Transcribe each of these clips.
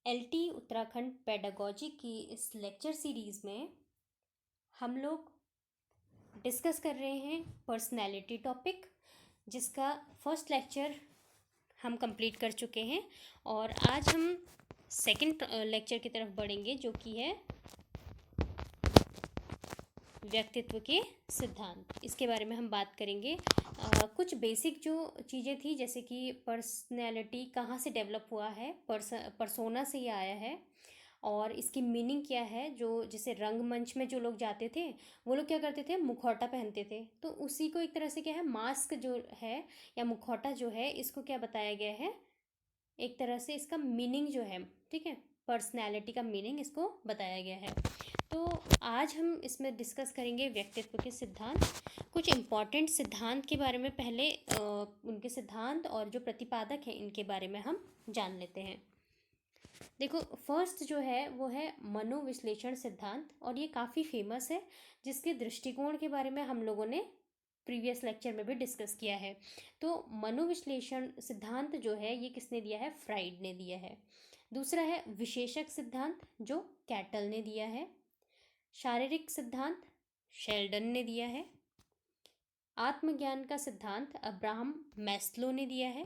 LT Uttarakhand pedagogy की इस lecture series में हम लोग डिस्कस कर रहे हैं पर्सनैलिटी टॉपिक, जिसका फर्स्ट लेक्चर हम कंप्लीट कर चुके हैं और आज हम सेकंड लेक्चर की तरफ बढ़ेंगे, जो कि है व्यक्तित्व के सिद्धांत। इसके बारे में हम बात करेंगे। कुछ बेसिक जो चीज़ें थी, जैसे कि पर्सनैलिटी कहाँ से डेवलप हुआ है, पर्सोना से ही आया है और इसकी मीनिंग क्या है। जो जैसे रंगमंच में जो लोग जाते थे, वो लोग क्या करते थे, मुखौटा पहनते थे, तो उसी को एक तरह से क्या है, मास्क जो है या मुखौटा जो है, इसको क्या बताया गया है, एक तरह से इसका मीनिंग जो है, ठीक है, पर्सनैलिटी का मीनिंग इसको बताया गया है। तो आज हम इसमें डिस्कस करेंगे व्यक्तित्व के सिद्धांत। कुछ इम्पॉर्टेंट सिद्धांत के बारे में पहले उनके सिद्धांत और जो प्रतिपादक हैं इनके बारे में हम जान लेते हैं। देखो, फर्स्ट जो है वो है मनोविश्लेषण सिद्धांत, और ये काफ़ी फेमस है, जिसके दृष्टिकोण के बारे में हम लोगों ने प्रीवियस लेक्चर में भी डिस्कस किया है। तो मनोविश्लेषण सिद्धांत जो है ये किसने दिया है, फ्राइड ने दिया है। दूसरा है विशेषक सिद्धांत, जो कैटल ने दिया है। शारीरिक सिद्धांत शेल्डन ने दिया है। आत्मज्ञान का सिद्धांत अब्राहम मैस्लो ने दिया है।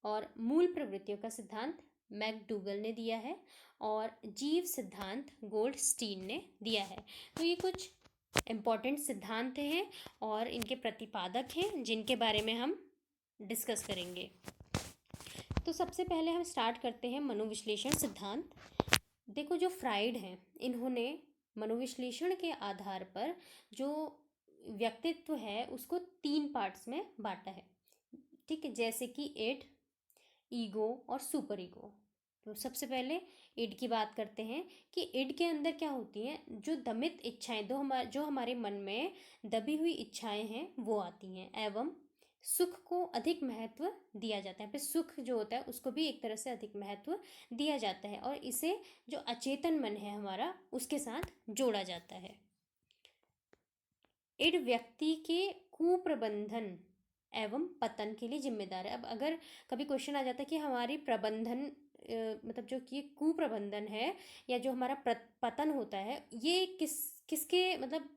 और मूल प्रवृत्तियों का सिद्धांत मैकडूगल ने दिया है। और जीव सिद्धांत गोल्डस्टीन ने दिया है। तो ये कुछ इम्पॉर्टेंट सिद्धांत हैं और इनके प्रतिपादक हैं, जिनके बारे में हम डिस्कस करेंगे। तो सबसे पहले हम स्टार्ट करते हैं मनोविश्लेषण सिद्धांत। देखो, जो फ्राइड हैं, इन्होंने मनोविश्लेषण के आधार पर जो व्यक्तित्व है उसको 3 पार्ट्स में बांटा है, ठीक है, जैसे कि इड, ईगो और सुपर ईगो। तो सबसे पहले इड की बात करते हैं कि इड के अंदर क्या होती हैं, जो दमित इच्छाएं, जो हमारे मन में दबी हुई इच्छाएं हैं वो आती हैं, एवं सुख को अधिक महत्व दिया जाता है। फिर सुख जो होता है उसको भी एक तरह से अधिक महत्व दिया जाता है, और इसे जो अचेतन मन है हमारा उसके साथ जोड़ा जाता है। इड व्यक्ति के कुप्रबंधन एवं पतन के लिए जिम्मेदार है। अब अगर कभी क्वेश्चन आ जाता है कि हमारी प्रबंधन मतलब जो कि कुप्रबंधन है या जो हमारा पतन होता है, ये किसके मतलब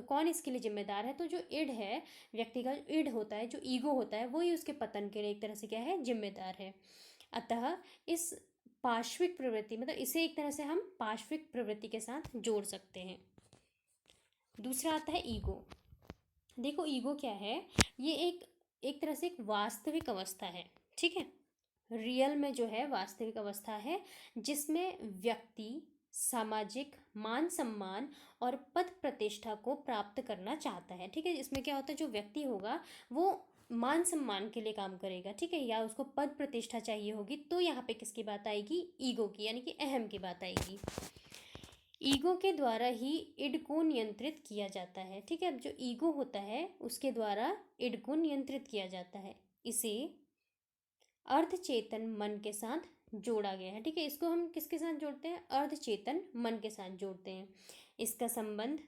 कौन इसके लिए जिम्मेदार है, तो जो इड है, व्यक्ति का इड होता है, जो ईगो होता है, वो ही उसके पतन के लिए एक तरह से क्या है, जिम्मेदार है। अतः इस पार्श्विक प्रवृत्ति, मतलब इसे एक तरह से हम पार्श्विक प्रवृत्ति के साथ जोड़ सकते हैं। दूसरा आता है ईगो। देखो, ईगो क्या है, ये एक तरह से एक वास्तविक अवस्था है, ठीक है, रियल में जो है वास्तविक अवस्था है, जिसमें व्यक्ति सामाजिक मान सम्मान और पद प्रतिष्ठा को प्राप्त करना चाहता है, ठीक है। इसमें क्या होता है, जो व्यक्ति होगा वो मान सम्मान के लिए काम करेगा, ठीक है, या उसको पद प्रतिष्ठा चाहिए होगी, तो यहाँ पे किसकी बात आएगी, ईगो की, यानी कि अहम की बात आएगी। ईगो के द्वारा ही इड को नियंत्रित किया जाता है, ठीक है। अब जो ईगो होता है उसके द्वारा इड को नियंत्रित किया जाता है। इसे अर्धचेतन मन के साथ जोड़ा गया है, ठीक है। इसको हम किसके साथ जोड़ते हैं, अर्धचेतन मन के साथ जोड़ते हैं। इसका संबंध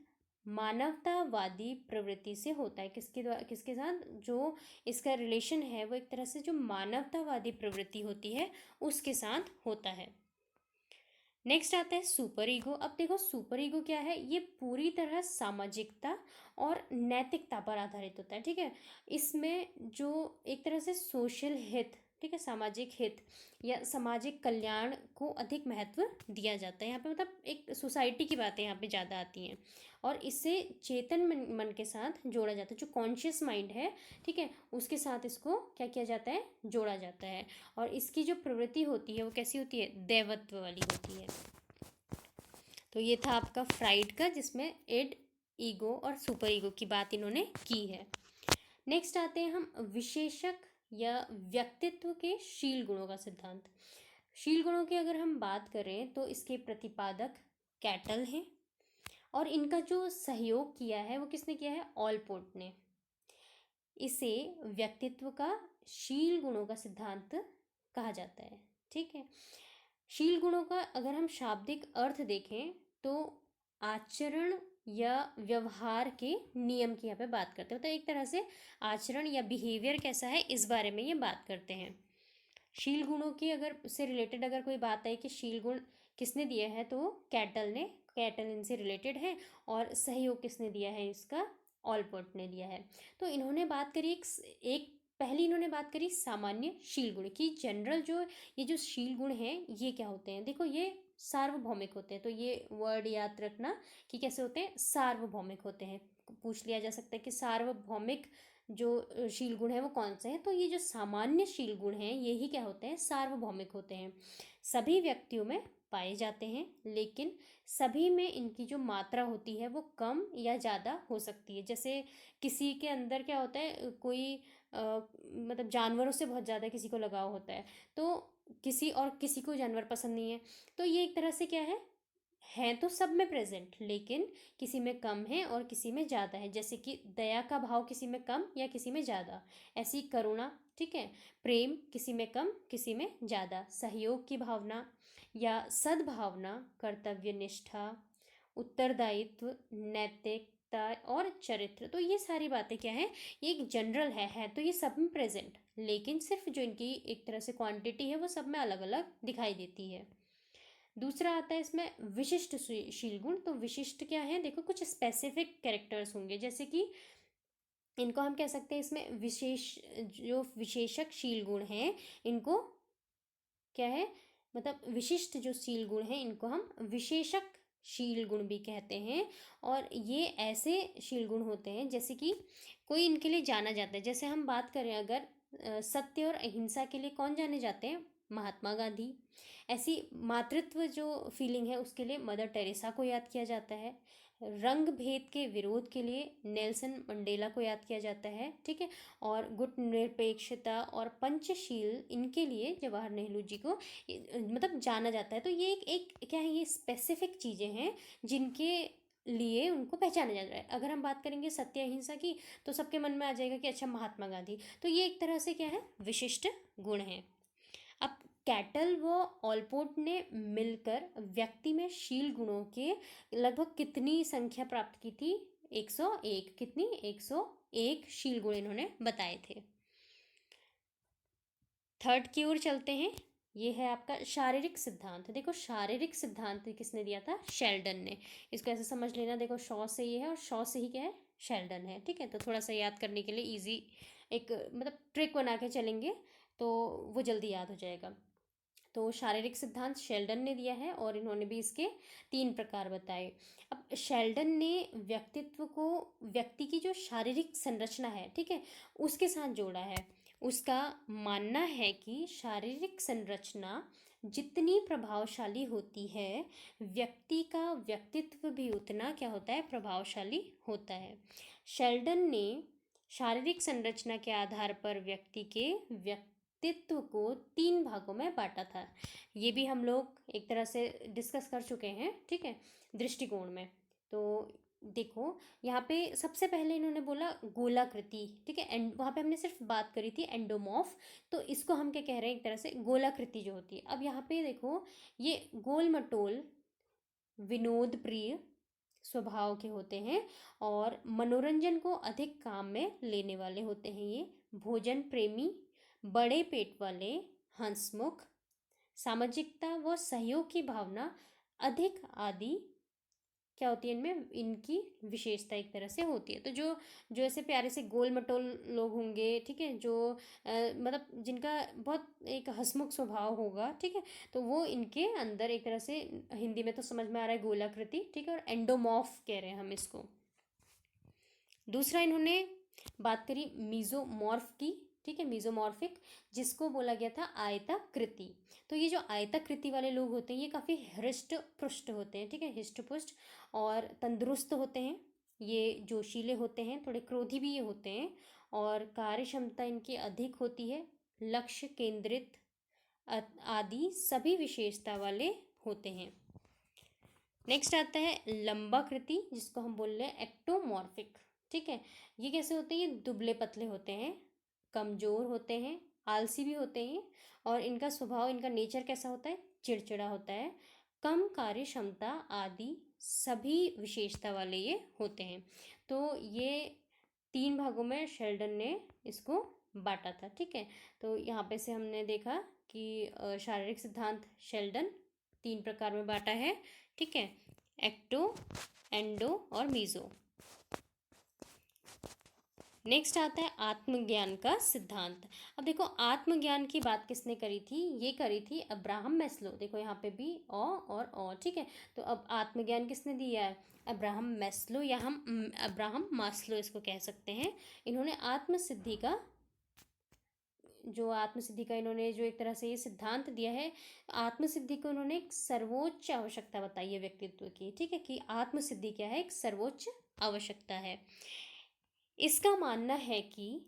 मानवतावादी प्रवृत्ति से होता है। किसके साथ, जो इसका रिलेशन है वो एक तरह से जो मानवतावादी प्रवृत्ति होती है उसके साथ होता है। नेक्स्ट आता है सुपर ईगो। अब देखो, सुपर ईगो क्या है, ये पूरी तरह सामाजिकता और नैतिकता पर आधारित होता है, ठीक है। इसमें जो एक तरह से सोशल हित, ठीक है, सामाजिक हित या सामाजिक कल्याण को अधिक महत्व दिया जाता है। यहाँ पे मतलब एक सोसाइटी की बातें यहाँ पे ज़्यादा आती हैं, और इससे चेतन मन के साथ जोड़ा जाता है, जो कॉन्शियस माइंड है, ठीक है, उसके साथ इसको क्या किया जाता है, जोड़ा जाता है। और इसकी जो प्रवृत्ति होती है वो कैसी होती है, दैवत्व वाली होती है। तो ये था आपका फ्राइड का, जिसमें इड, ईगो और सुपर ईगो की बात इन्होंने की है। नेक्स्ट आते हैं हम विशेषक या व्यक्तित्व के शील गुणों का सिद्धांत। शील गुणों की अगर हम बात करें तो इसके प्रतिपादक कैटल हैं, और इनका जो सहयोग किया है वो किसने किया है, ऑलपोर्ट ने। इसे व्यक्तित्व का शील गुणों का सिद्धांत कहा जाता है, ठीक है। शील गुणों का अगर हम शाब्दिक अर्थ देखें तो आचरण या व्यवहार के नियम की यहाँ पे बात करते हैं, तो एक तरह से आचरण या बिहेवियर कैसा है इस बारे में ये बात करते हैं। शील गुणों की अगर उससे रिलेटेड अगर कोई बात है कि शील गुण किसने दिया है, तो कैटल इनसे रिलेटेड है। और सहयोग किसने दिया है इसका, ऑलपोर्ट ने दिया है। तो इन्होंने बात करी एक पहली इन्होंने बात करी सामान्य शील गुण की। जनरल जो ये जो शील गुण हैं ये क्या होते हैं, देखो ये सार्वभौमिक होते हैं। तो ये वर्ड याद रखना कि कैसे होते हैं, सार्वभौमिक होते हैं। पूछ लिया जा सकता है कि सार्वभौमिक जो शील गुण है वो कौन से हैं, तो ये जो सामान्य शील गुण हैं यही क्या होते हैं, सार्वभौमिक होते हैं। सभी व्यक्तियों में पाए जाते हैं, लेकिन सभी में इनकी जो मात्रा होती है वो कम या ज़्यादा हो सकती है। जैसे किसी के अंदर क्या होता है, कोई मतलब जानवरों से बहुत ज़्यादा किसी को लगाव होता है, तो किसी को जानवर पसंद नहीं है। तो ये एक तरह से क्या है तो सब में प्रेजेंट, लेकिन किसी में कम है और किसी में ज़्यादा है। जैसे कि दया का भाव किसी में कम या किसी में ज़्यादा, ऐसी करुणा, ठीक है, प्रेम किसी में कम किसी में ज़्यादा, सहयोग की भावना या सद्भावना, कर्तव्य निष्ठा, उत्तरदायित्व, नैतिकता और चरित्र। तो ये सारी बातें क्या है, ये एक जनरल है तो ये सब में प्रेजेंट, लेकिन सिर्फ जो इनकी एक तरह से क्वांटिटी है वो सब में अलग अलग दिखाई देती है। दूसरा आता है इसमें विशिष्ट शील गुण। तो विशिष्ट क्या है, देखो कुछ स्पेसिफिक कैरेक्टर्स होंगे, जैसे कि इनको हम कह सकते हैं इसमें जो विशेषक शील गुण हैं इनको क्या है, मतलब विशिष्ट जो शील गुण हैं इनको हम विशेषक शील गुण भी कहते हैं। और ये ऐसे शील गुण होते हैं जैसे कि कोई इनके लिए जाना जाता है। जैसे हम बात करें अगर सत्य और अहिंसा के लिए कौन जाने जाते हैं, महात्मा गांधी। ऐसी मातृत्व जो फीलिंग है उसके लिए मदर टेरेसा को याद किया जाता है। रंग भेद के विरोध के लिए नेल्सन मंडेला को याद किया जाता है, ठीक है। और गुट निरपेक्षता और पंचशील इनके लिए जवाहर नेहरू जी को मतलब जाना जाता है। तो ये एक क्या है, ये स्पेसिफिक चीज़ें हैं जिनके लिए उनको पहचाना जा रहा है। अगर हम बात करेंगे सत्य अहिंसा की तो सबके मन में आ जाएगा कि अच्छा महात्मा गांधी। तो ये एक तरह से क्या है, विशिष्ट गुण है। अब कैटल व ऑलपोर्ट ने मिलकर व्यक्ति में शील गुणों के लगभग कितनी संख्या प्राप्त की थी, 101। कितनी, 101 शील गुण इन्होंने बताए थे। थर्ड की ओर चलते हैं। ये है आपका शारीरिक सिद्धांत। देखो शारीरिक सिद्धांत किसने दिया था, शेल्डन ने। इसको ऐसे समझ लेना, देखो शॉ से ये है और शॉ से ही क्या है, शेल्डन है, ठीक है। तो थोड़ा सा याद करने के लिए इजी एक मतलब ट्रिक बना के चलेंगे तो वो जल्दी याद हो जाएगा। तो शारीरिक सिद्धांत शेल्डन ने दिया है और इन्होंने भी इसके 3 प्रकार बताए। अब शेल्डन ने व्यक्ति की जो शारीरिक संरचना है, ठीक है, उसके साथ जोड़ा है। उसका मानना है कि शारीरिक संरचना जितनी प्रभावशाली होती है, व्यक्ति का व्यक्तित्व भी उतना क्या होता है, प्रभावशाली होता है। शेल्डन ने शारीरिक संरचना के आधार पर व्यक्ति के व्यक्तित्व को 3 भागों में बांटा था। ये भी हम लोग एक तरह से डिस्कस कर चुके हैं, ठीक है, दृष्टिकोण में। तो देखो यहाँ पे सबसे पहले इन्होंने बोला गोलाकृति, ठीक है। एंड वहाँ पे हमने सिर्फ बात करी थी एंडोमॉर्फ, तो इसको हम क्या कह रहे हैं, एक तरह से गोलाकृति जो होती है। अब यहाँ पे देखो ये गोल मटोल विनोद प्रिय स्वभाव के होते हैं और मनोरंजन को अधिक काम में लेने वाले होते हैं। ये भोजन प्रेमी, बड़े पेट वाले, हंसमुख, सामाजिकता व सहयोग की भावना अधिक आदि क्या होती है इनमें, इनकी विशेषता एक तरह से होती है। तो जो जो ऐसे प्यारे से गोल मटोल लोग होंगे, ठीक है, जो मतलब जिनका बहुत एक हंसमुख स्वभाव होगा, ठीक है, तो वो इनके अंदर एक तरह से, हिंदी में तो समझ में आ रहा है गोलाकृति, ठीक है, और एंडोमॉर्फ कह रहे हैं हम इसको। दूसरा इन्होंने बात करी मीजोमॉर्फ की, ठीक है, मीजोमॉर्फिक, जिसको बोला गया था आयताकृति। तो ये जो आयताकृति वाले लोग होते हैं ये काफ़ी हृष्ट पुष्ट होते हैं, ठीक है, हृष्ट पुष्ट और तंदुरुस्त होते हैं। ये जोशीले होते हैं, थोड़े क्रोधी भी ये होते हैं और कार्य क्षमता इनकी अधिक होती है, लक्ष्य केंद्रित आदि सभी विशेषता वाले होते हैं। नेक्स्ट आता है लंबाकृति, जिसको हम बोल रहे हैं एक्टोमॉर्फिक, ठीक है। ये कैसे होते हैं, ये दुबले पतले होते हैं, कमज़ोर होते हैं, आलसी भी होते हैं और इनका स्वभाव, इनका नेचर कैसा होता है, चिड़चिड़ा होता है, कम कार्य क्षमता आदि सभी विशेषता वाले ये होते हैं। तो ये 3 भागों में शेल्डन ने इसको बांटा था, ठीक है। तो यहाँ पे से हमने देखा कि शारीरिक सिद्धांत शेल्डन 3 प्रकार में बांटा है, ठीक है, एक्टो, एंडो और मीजो। नेक्स्ट आता है आत्मज्ञान का सिद्धांत। अब देखो आत्मज्ञान की बात किसने करी थी, ये करी थी अब्राहम मैस्लो। देखो यहाँ पे भी और ठीक है। तो अब आत्मज्ञान किसने दिया है, अब्राहम मैस्लो, या हम अब्राहम मास्लो इसको कह सकते हैं। इन्होंने आत्मसिद्धि का इन्होंने जो एक तरह से ये सिद्धांत दिया है, आत्मसिद्धि को उन्होंने एक सर्वोच्च आवश्यकता बताई है व्यक्तित्व की, ठीक है, कि आत्मसिद्धि क्या है, एक सर्वोच्च आवश्यकता है। इसका मानना है कि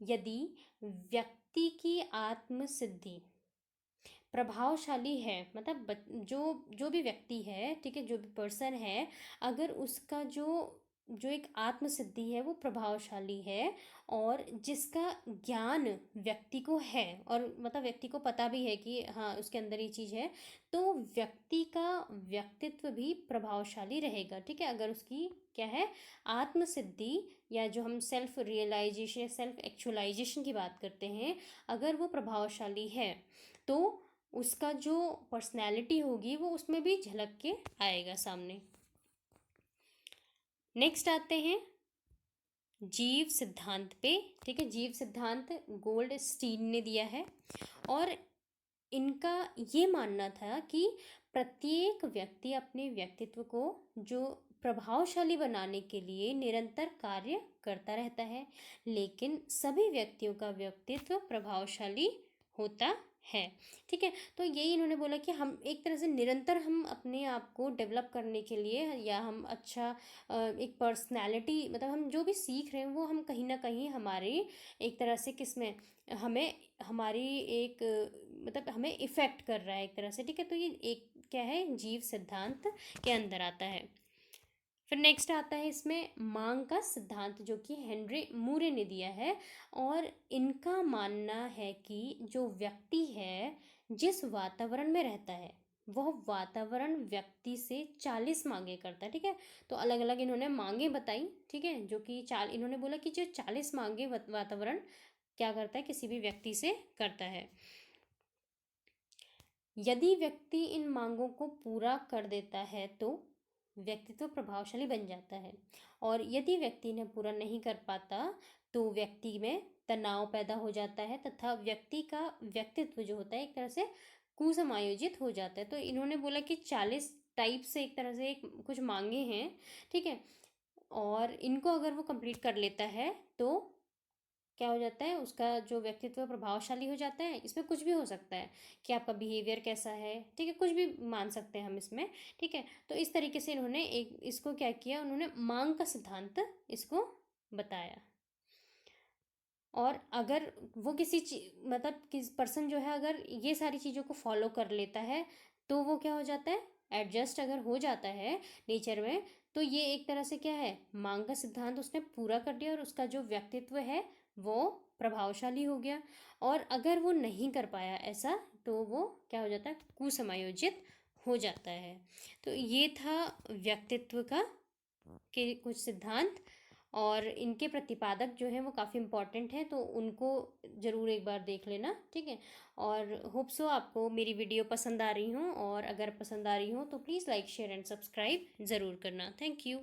यदि व्यक्ति की आत्मसिद्धि प्रभावशाली है, मतलब जो भी व्यक्ति है, ठीक है, जो भी पर्सन है, अगर उसका जो एक आत्मसिद्धि है वो प्रभावशाली है और जिसका ज्ञान व्यक्ति को है, और मतलब व्यक्ति को पता भी है कि हाँ उसके अंदर ये चीज़ है, तो व्यक्ति का व्यक्तित्व भी प्रभावशाली रहेगा, ठीक है। अगर उसकी क्या है, आत्मसिद्धि, या जो हम सेल्फ रियलाइजेशन, सेल्फ एक्चुअलाइजेशन की बात करते हैं, अगर वो प्रभावशाली है तो उसका जो पर्सनैलिटी होगी वो उसमें भी झलक के आएगा सामने। नेक्स्ट आते हैं जीव सिद्धांत पे, ठीक है। जीव सिद्धांत गोल्डस्टीन ने दिया है और इनका ये मानना था कि प्रत्येक व्यक्ति अपने व्यक्तित्व को जो प्रभावशाली बनाने के लिए निरंतर कार्य करता रहता है, लेकिन सभी व्यक्तियों का व्यक्तित्व प्रभावशाली होता है, ठीक है। तो यही इन्होंने बोला कि हम एक तरह से निरंतर हम अपने आप को डेवलप करने के लिए, या हम अच्छा एक पर्सनालिटी, मतलब हम जो भी सीख रहे हैं वो हम कहीं ना कहीं हमारे एक तरह से किसमें हमें हमारी एक मतलब हमें इफ़ेक्ट कर रहा है एक तरह से, ठीक है। तो ये एक क्या है, जीव सिद्धांत के अंदर आता है। फिर नेक्स्ट आता है इसमें मांग का सिद्धांत, जो कि हेनरी मूरे ने दिया है, और इनका मानना है कि जो व्यक्ति है जिस वातावरण में रहता है वह वातावरण व्यक्ति से 40 मांगे करता है, ठीक है। तो अलग अलग इन्होंने मांगे बताई, ठीक है, जो कि इन्होंने बोला कि जो 40 मांगे वातावरण क्या करता है, किसी भी व्यक्ति से करता है। यदि व्यक्ति इन मांगों को पूरा कर देता है तो व्यक्तित्व प्रभावशाली बन जाता है, और यदि व्यक्ति इन्हें पूरा नहीं कर पाता तो व्यक्ति में तनाव पैदा हो जाता है तथा व्यक्ति का व्यक्तित्व जो होता है एक तरह से कुसमायोजित हो जाता है। तो इन्होंने बोला कि 40 टाइप से एक तरह से एक कुछ मांगे हैं, ठीक है, और इनको अगर वो कंप्लीट कर लेता है तो क्या हो जाता है, उसका जो व्यक्तित्व प्रभावशाली हो जाता है। इसमें कुछ भी हो सकता है कि आपका बिहेवियर कैसा है, ठीक है, कुछ भी मान सकते हैं हम इसमें, ठीक है। तो इस तरीके से इन्होंने एक इसको क्या किया, उन्होंने मांग का सिद्धांत इसको बताया। और अगर वो मतलब किस पर्सन जो है अगर ये सारी चीज़ों को फॉलो कर लेता है तो वो क्या हो जाता है, एडजस्ट अगर हो जाता है नेचर में, तो ये एक तरह से क्या है, मांग का सिद्धांत उसने पूरा कर दिया और उसका जो व्यक्तित्व है वो प्रभावशाली हो गया। और अगर वो नहीं कर पाया ऐसा तो वो क्या हो जाता है, कुसमायोजित हो जाता है। तो ये था व्यक्तित्व का के कुछ सिद्धांत, और इनके प्रतिपादक जो हैं वो काफ़ी इम्पॉर्टेंट हैं, तो उनको ज़रूर एक बार देख लेना, ठीक है। और होप सो आपको मेरी वीडियो पसंद आ रही हो, और अगर पसंद आ रही हो तो please like share and subscribe ज़रूर करना। Thank you.